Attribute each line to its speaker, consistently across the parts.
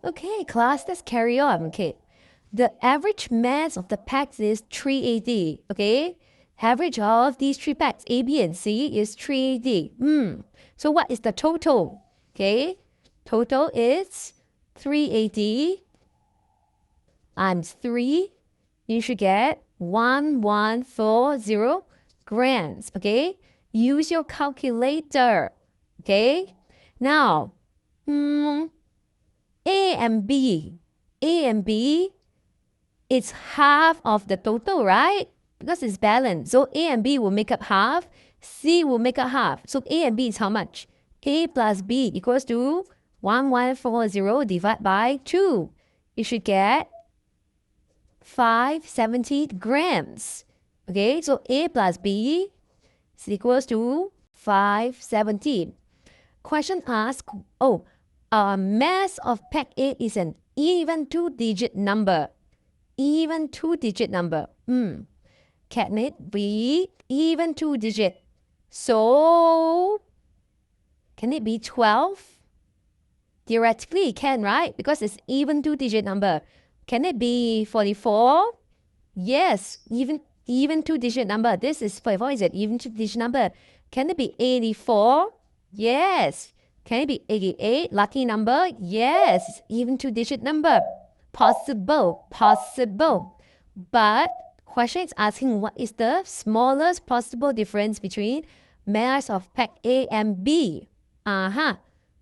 Speaker 1: Okay, class, let's carry on. Okay, the average mass of the packs is 380. Okay, average of these three packs, A, B, and C, is 380. So what is the total? Okay, total is 380 times 3. You should get 1140 grams. Okay, use your calculator. Okay, now, A and B. A and B, it's half of the total, right? Because it's balanced. So A and B will make up half. C will make up half. So A and B is how much? A plus B equals to 1140 divided by 2. You should get 570 grams. Okay, so A plus B is equals to 570. Question asks, mass of pack A is an even two-digit number. Even two-digit number. Can it be even two-digit? So, can it be 12? Theoretically, it can, right? Because it's even two-digit number. Can it be 44? Yes, even two-digit number. This is 44 is an even two-digit number. Can it be 84? Yes. Can it be 88? Lucky number? Yes. Even two-digit number. Possible. But question is asking what is the smallest possible difference between mass of pack A and B?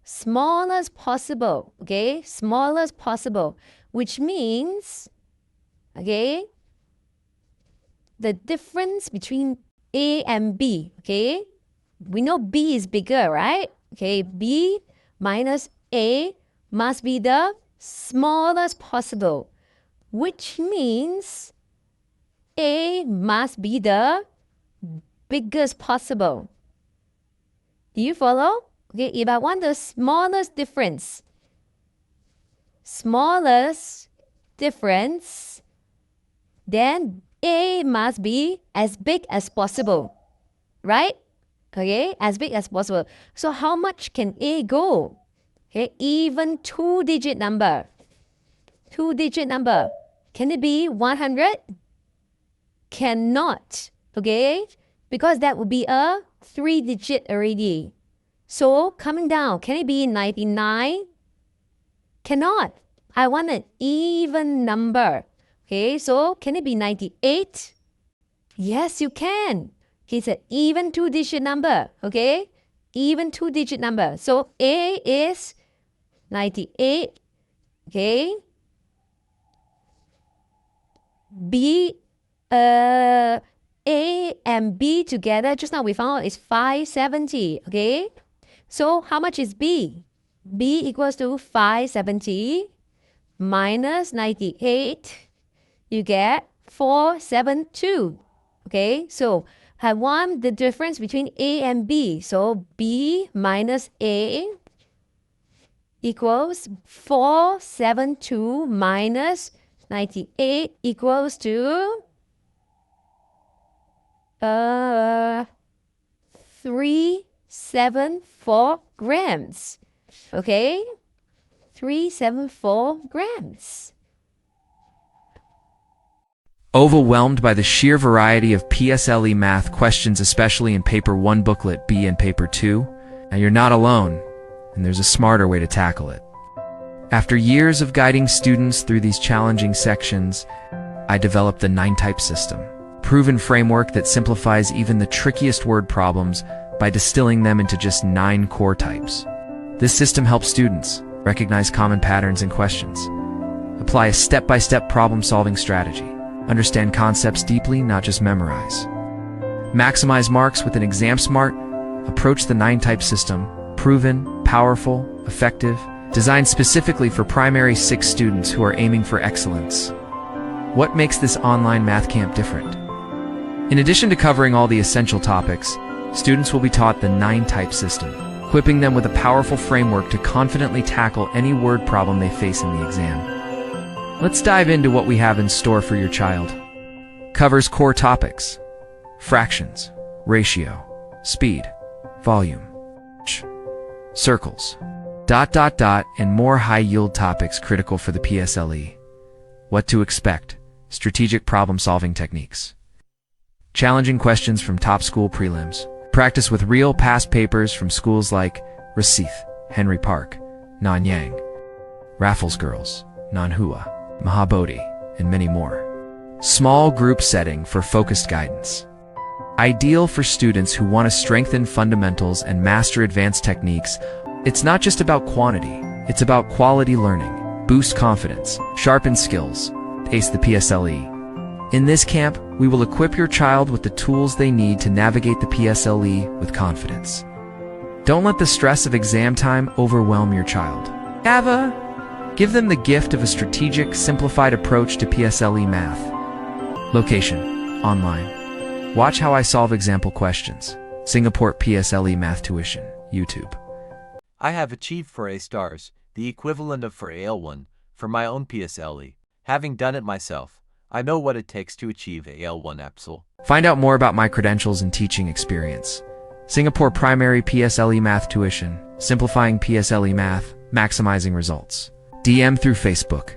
Speaker 1: Smallest possible. Okay. Smallest possible. Which means, okay, the difference between A and B. Okay. We know B is bigger, right? Okay, B minus A must be the smallest possible, which means A must be the biggest possible. Do you follow? Okay, if I want the smallest difference, then A must be as big as possible, right? Okay, as big as possible. So how much can A go? Okay, even two-digit number. Two-digit number. Can it be 100? Cannot. Okay, because that would be a three-digit already. So coming down, can it be 99? Cannot. I want an even number. Okay, so can it be 98? Yes, you can. It's an even two-digit number, okay? Even two-digit number. So A is 98, okay? B, A and B together, just now we found out is 570, okay? So how much is B? B equals to 570 minus 98. You get 472, okay? So I want the difference between A and B. So B minus A equals 472 minus 98 equals to 374 grams. Okay? 374 grams.
Speaker 2: Overwhelmed by the sheer variety of PSLE math questions, especially in Paper 1 Booklet B and Paper 2? Now you're not alone, and there's a smarter way to tackle it. After years of guiding students through these challenging sections, I developed the 9-type system, a proven framework that simplifies even the trickiest word problems by distilling them into just 9 core types. This system helps students recognize common patterns in questions, apply a step-by-step problem-solving strategy, understand concepts deeply, not just memorize, maximize marks with an exam-smart approach. The 9-type system, proven, powerful, effective, designed specifically for primary 6 students who are aiming for excellence. What makes this online math camp different? In addition to covering all the essential topics, students will be taught the 9-type system, equipping them with a powerful framework to confidently tackle any word problem they face in the exam. Let's dive into what we have in store for your child. Covers core topics: fractions, ratio, speed, volume, circles, And more high-yield topics critical for the PSLE. What to expect, strategic problem-solving techniques. Challenging questions from top school prelims. Practice with real past papers from schools like Recife, Henry Park, Nanyang, Raffles Girls, Nanhua, Mahabodhi, and many more. Small group setting for focused guidance. Ideal for students who want to strengthen fundamentals and master advanced techniques. It's not just about quantity, it's about quality learning. Boost confidence, sharpen skills, ace the PSLE. In this camp, we will equip your child with the tools they need to navigate the PSLE with confidence. Don't let the stress of exam time overwhelm your child. Give them the gift of a strategic, simplified approach to PSLE math. Location: online. Watch how I solve example questions. Singapore PSLE Math Tuition, YouTube.
Speaker 3: I have achieved for A stars, the equivalent of for AL1, for my own PSLE. Having done it myself, I know what it takes to achieve AL1 EPSL.
Speaker 2: Find out more about my credentials and teaching experience. Singapore Primary PSLE Math Tuition, simplifying PSLE math, maximizing results. DM through Facebook.